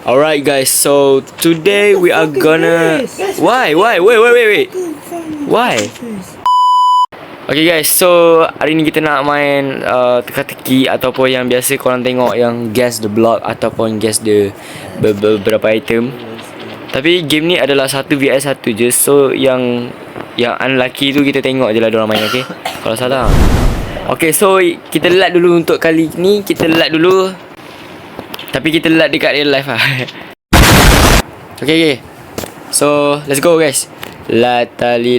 Alright guys, so today we are gonna... Why? Wait. Why? Okay guys, so hari ni kita nak main teka-teki ataupun yang biasa korang tengok yang guess the block ataupun guess the beberapa item. Tapi game ni adalah 1 vs 1 je. So yang unlucky tu kita tengok je lah diorang main, okay? Kalau salah. Okay, so kita lat dulu untuk kali ni. Kita lat dulu. Tapi kita lat dekat real life lah. Okay. So let's go guys. Latali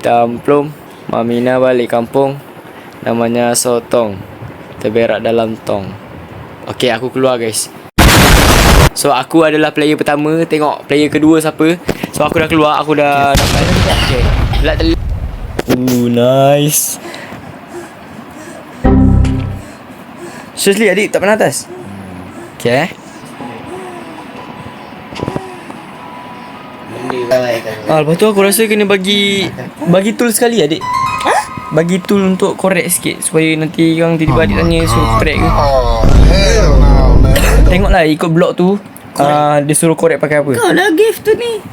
tamplum, Mamina balik kampung, namanya sotong, terberak dalam tong. Okay, aku keluar guys. So aku adalah player pertama. Tengok player kedua siapa. So aku dah keluar. Aku dah dapat. Okay, latali. Nice. Seriously adik tak pernah atas. Okay. Lepas tu aku rasa kena bagi tool sekali adik. Bagi tool untuk correct sikit supaya nanti orang tiba-tiba adik tanya suruh correct ke. Tengoklah ikut blok tu. Dia suruh correct pakai apa. Kau lah gift tu ni.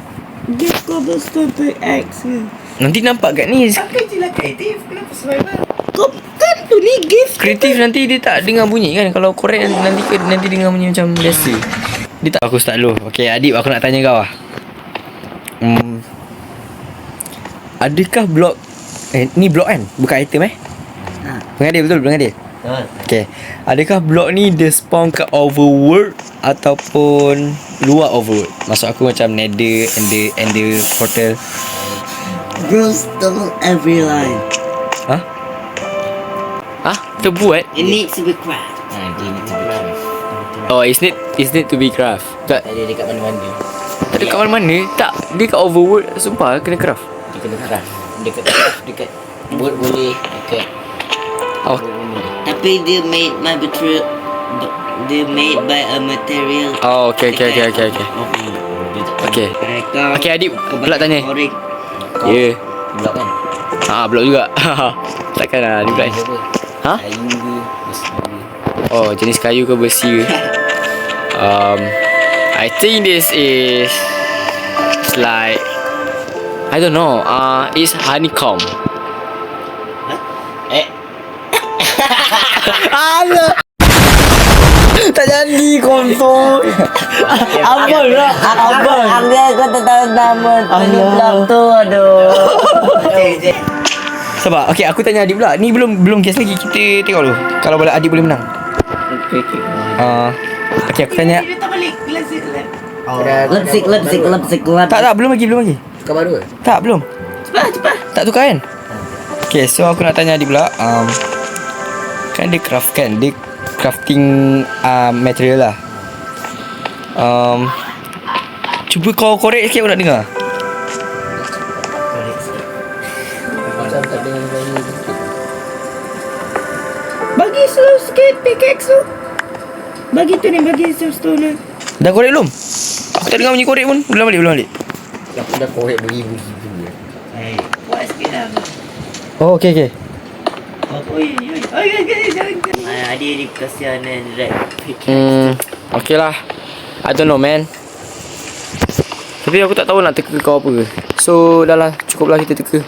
Gift cobblestone to X ke. Nanti nampak kat ni. Aku je lah kreatif. Kenapa survival? Kau kan tu ni gift. Kreatif nanti dia tak dengar bunyi kan. Kalau correct nanti dengar bunyi macam biasa. Dia tak. Aku start dulu. Okay adik, aku nak tanya kau lah. Adakah blok ni blok kan? Bukan item Pengadil betul, pengadil. Okay. Adakah blok ni dia spawn kat overworld ataupun luar overworld? Maksud aku macam nether, ender portal. Glowstone every line. Kita buat? It needs to be craft. Dia ni tu craft. Oh, it's need to be craft. Tak Tak ada dekat mana-mana. ada kat mana-mana. Tak, dia kat overworld. Sumpah kena craft. Dia kena craft. Dekat boat boleh, dekat Oh, Tapi dia made by a material. oh okay. Okay. Okay adik, pula tanya. Ya. blok kan. Blok juga. Takkan lah dia pula. Siapa? Ha? Kayu ke, besi ke. Oh, jenis kayu ke besi ke? I think this is like, I don't know. It's honeycomb. Alah. Tak jadi kontor. Abang lah. Abang kau tak tahu nama blok tu. Aduh. Sabar. Okay, aku tanya adik pula. Ni belum guess lagi. Kita tengok dulu. Kalau boleh adik boleh menang. Okay, aku tanya. Lepsik. Tak, belum lagi. Kau baru ke? Tak, belum. Cepat. Tak tukar kan? Okay, so aku nak tanya adik pula. Kan dia craft kan? Dia crafting material lah. Cuba kau korek sikit aku nak dengar. Macam tak dengar bunyi sikit. Bagi slow sikit pickaxe tu. Bagi tu ni, bagi stone ni. Dah korek belum? Aku tak dengar bunyi korek pun. Belum balik. Aku dah korek bunyi-bunyi tu. Buat sikit lah. Oh, okay. Oi, jangan. Adik kasihan red Okay lah. I don't know man. Tapi aku tak tahu nak teka kau apa ke. So dah lah, cukup lah kita teka.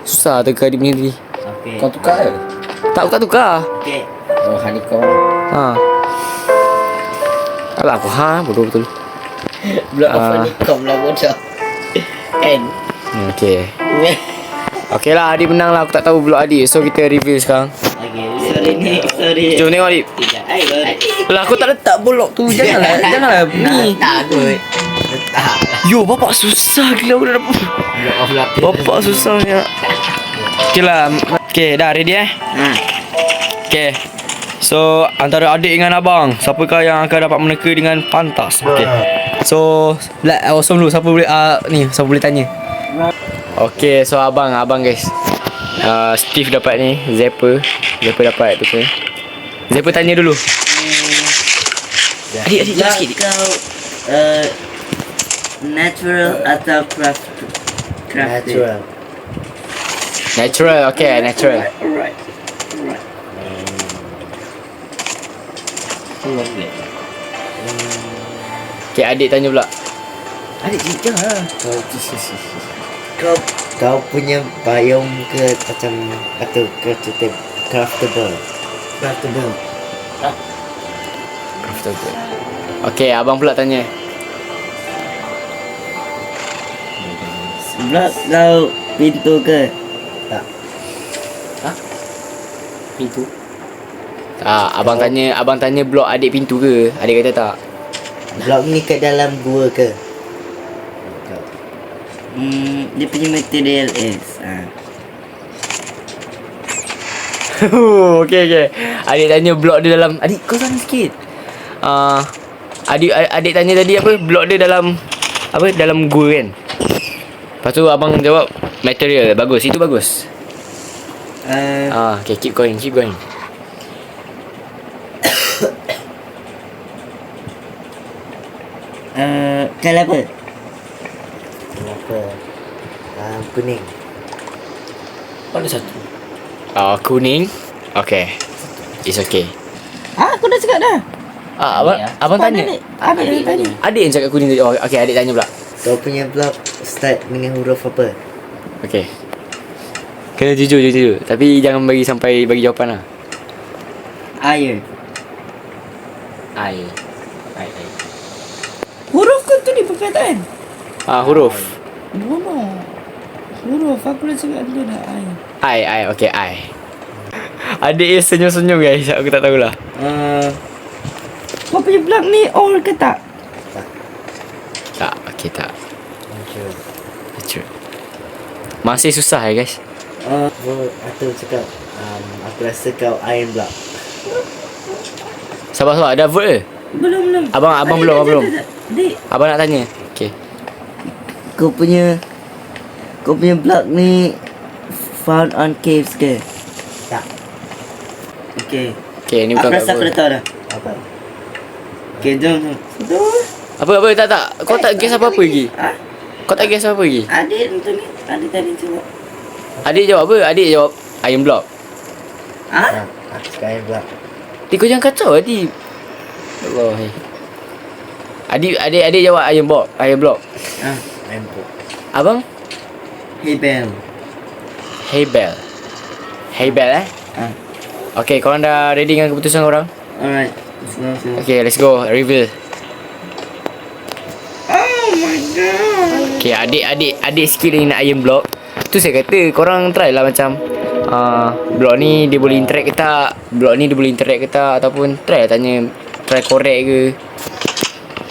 Susah teka adik punya tadi. Okay. Kau tukar ke? Tak, aku tak tukar. Okay. Oh, honeycomb. Alah aku bodoh betul. Blok honeycomb lah bodoh. Kan? Okay. Okay lah, adik menang lah. Aku tak tahu blok adik. So kita review sekarang. Okay, sorry. Jom tengok adik. Lah aku tak letak blok tu. Janganlah ni. Tak kot. Letak. Yo, bapak susah gila aku dah dapat. Blok of luck. Bapak susahnya. Okay lah. Okay, dah ready Okay. So antara adik dengan abang, siapakah yang akan dapat meneka dengan pantas? Okay. So awesome dulu. Siapa boleh tanya? Okay, so abang guys. Steve dapat ni. Zapper dapat tu kan. Zapper tanya dulu. Adik jelas sikit. Kau natural atau crafted? Natural, okay, natural. Alright. Okay, adik tanya pula. Adik cakap lah. Kau punya biome ke macam atau craftable? Craftable. Comfortable. Okay, abang pula tanya. Blok kau pintu ke? Tak. Pintu? Abang tanya blok adik pintu ke? Adik kata tak. Blok ni kat dalam gua ke? Dia punya material is Okay. Adik tanya blok dia dalam. Adik kau sana sikit. Adik tanya tadi apa? Blok dia dalam apa? Dalam gua kan? Lepas tu abang jawab material. Bagus. Itu bagus. Okay, keep going. Kalau apa? Kenapa? Kuning. Ada satu. Kuning. Okay. It's okay. Aku dah cakap dah. Abang tanya. Adik dah tanya. Adik yang cakap kuning tadi. Oh, okay, adik tanya pula. Kau punya blok start dengan huruf apa? Okay. Kena jujur. Tapi jangan bagi sampai bagi jawapan lah. Air. Air. Huruf kau tu di perkataan. Huruf. Bono. Huruf aku dah cakap dulu dah air. I. Okay, I. Adik dia senyum-senyum guys. Aku tak tahulah. Kau punya blog ni all ke tak? Tak. Okay, tak. Hancur. Masih susah guys. Atau cakap aku rasa kau iron block. Sabar. Ada vote ke? Belum. Abang belum. Dik, Abang nak tanya. Okay. kau punya blog ni found on caves ke? Tak. Okay. Okay, ni Aku bukan rasa aku dah tahu dah. Apa? Okay, jom. Apa tak. Kau tak guess apa-apa lagi. Kau tak guess apa lagi. Adik tu ni. Adik tadi jawab. Adik jawab apa? Adik jawab iron block. Aku suka iron block. Kau jangan kacau Adik. Allah. Adik jawab iron block. Iron block. Abang? Hey Bell. Hey Bell Okay, korang dah ready dengan keputusan korang? Alright. Let's go. Okay, let's go. Reveal. Oh my god. Okay, adik sikit lagi nak iron block. Tu saya kata korang try lah macam blok ni dia boleh interact ke tak, ataupun try lah try correct ke.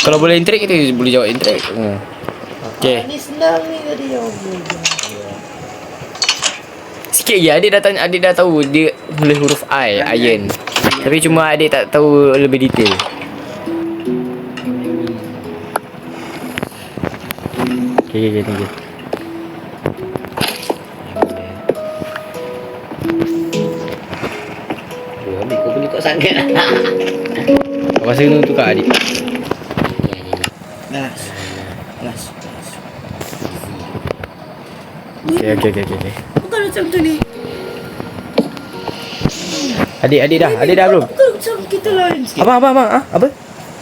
Kalau boleh interact kita boleh jawab interact. Okay. Ni senang ni tadi Sikit je adik dah tahu dia mula huruf I, iron. Tapi cuma adik tak tahu lebih detail. Okay, thank you. Ambil kau punya kau sangat. Aku rasa kena tukar adik. Last. Okay. Bukan macam tu ni. Adik dah belum? Bukan macam kita lain sikit. Abang, apa?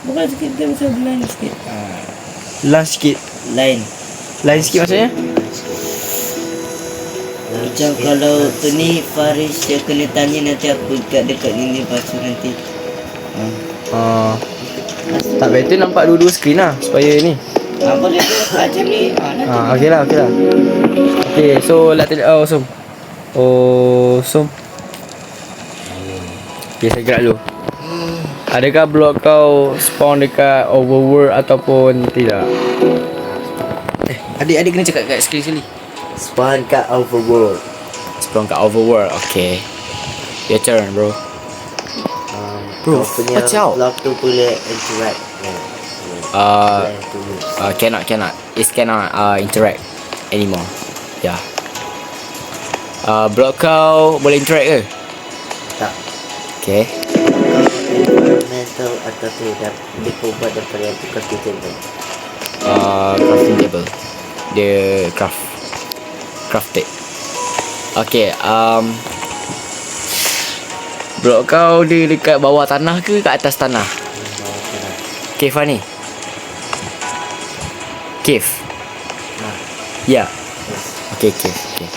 Bukan kita macam lain sikit. Last sikit. Lain Sikit maksudnya? Macam kalau tu ni Faris dia kena tanya nanti aku dekat ni lepas tu nanti. Tak better nampak dua-dua screen lah supaya ni. Boleh tu macam ni. Nanti. Okay lah. Okay, so awesome. Okay, saya gerak dulu. Adakah blok kau spawn dekat overworld ataupun tidak? Adik kena cakap kat screen sekali. Spawn kat overworld. Spawn kat overworld, okay. Your turn, bro. Kau punya kacau. block tu boleh interact. Cannot. It cannot interact anymore. Yeah. Blok kau boleh interact ke? Tak. Okay. Environmental atau tidak dibuat daripada yang tukar kita tu. Crafting table. Dia crafted. Okay. Blok kau dia dekat bawah tanah ke kat atas tanah? Okay, Fani. Cave. Nah. Ya. Yes. Okay, cave. Okay.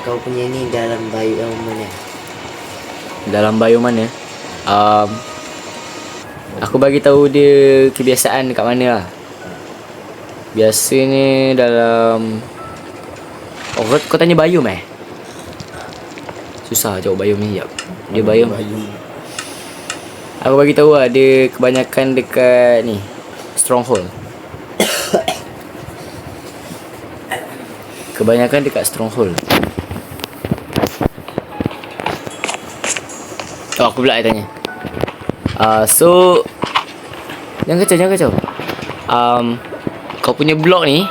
Kau punya ni dalam bayu yang mana? Dalam bio mana? Aku bagi tahu dia kebiasaan dekat mana lah. Biasanya dalam kau tanya biome Susah jawab biome ni. Jap. Dia biome. Aku bagi tahu lah dia kebanyakan dekat ni stronghold. Kebanyakan dekat stronghold. Oh, aku pula tanya. So jangan kacau. Kau punya blog ni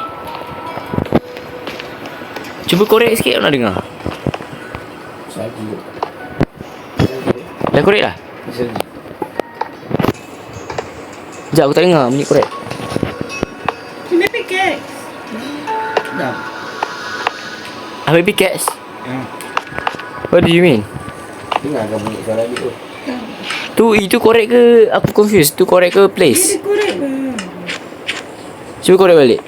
cuba korek sikit, nak dengar. Dah korek lah. Sekejap aku tak dengar bunyi korek. Ini pickaxe. Dah. Ambil pickaxe. What do you mean? Dengar kau bunyi suara gitu. Itu korek ke? Aku confused. Tu korek ke place? Dia korek ke? Cuba korek balik.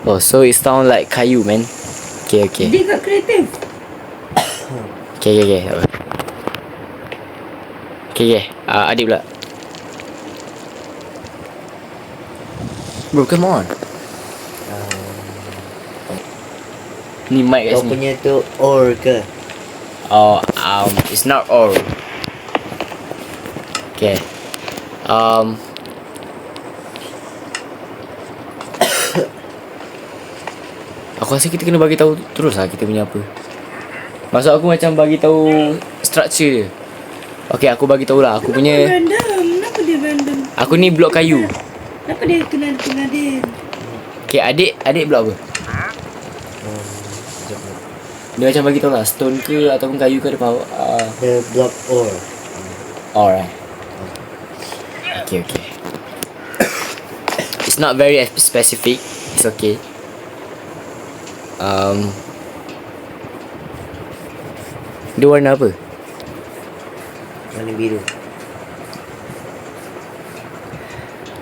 Oh, so it sound like kayu, man. Okay. Dia kat kreatif. Okay. Okay. Adik pula. Bro, come on. Ni mic kat Kau sini. punya tu ore ke? Oh, it's not all. Okay. Aku rasa kita kena bagi tahu terus lah kita punya apa. Maksud aku macam bagi tahu structure dia. Okay, aku bagi tahu lah aku punya. Kenapa dia random? Aku ni blok kayu. Kenapa dia kena dia? Okay, adik blok apa? Dia macam bagi tahu lah stone ke ataupun kayu ke depan. The block ore. Alright. Okay. It's not very specific. It's okay. Dia warna apa? Warna biru.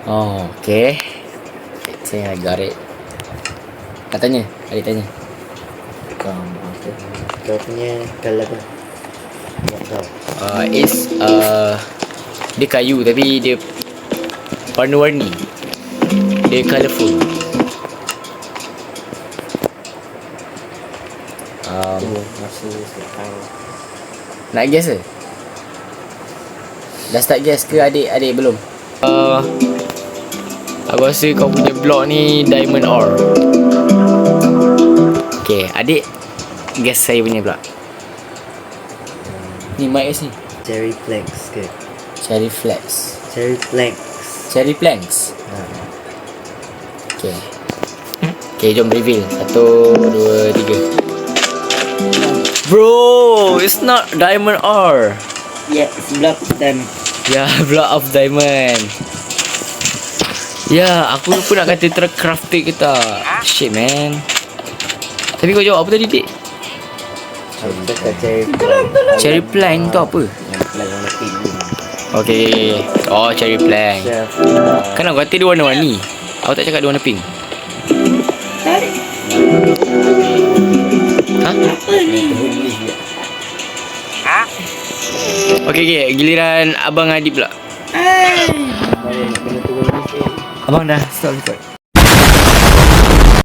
Oh, okay. Saya got it. Katanya, adik tanya. Kau punya colour apa? Tak tahu. It's dia kayu tapi dia warna-warni. Dia colourful. Masih sekarang. Nak guess ke? Dah start guess ke adik belum? Aku rasa kau punya blok ni diamond ore. Okay, adik guess saya punya pula. Ni mic kat sini. Cherry planks ke? Cherry flags. Cherry planks. Cherry planks. Ha. Okay, jom reveal. 1, 2, 3. Bro, it's not diamond ore. Yeah, it's block them. Ya, block of diamond. Ya, aku lupa nak kata tercrafted ke tak. Shit, man. Tapi kau jawab apa tadi, dik? Aku cakap cherry plank. Cherry plank tu apa? Yang plank warna pink ni. Okay. Oh, cherry plank. Chef. Kan aku kata dia warna-warni. Aku tak cakap dia warna pink. Tarik. Ha? Apa ni? Okay, giliran Abang Adi pula. Hai. Kena turun ni. Abang dah stop record.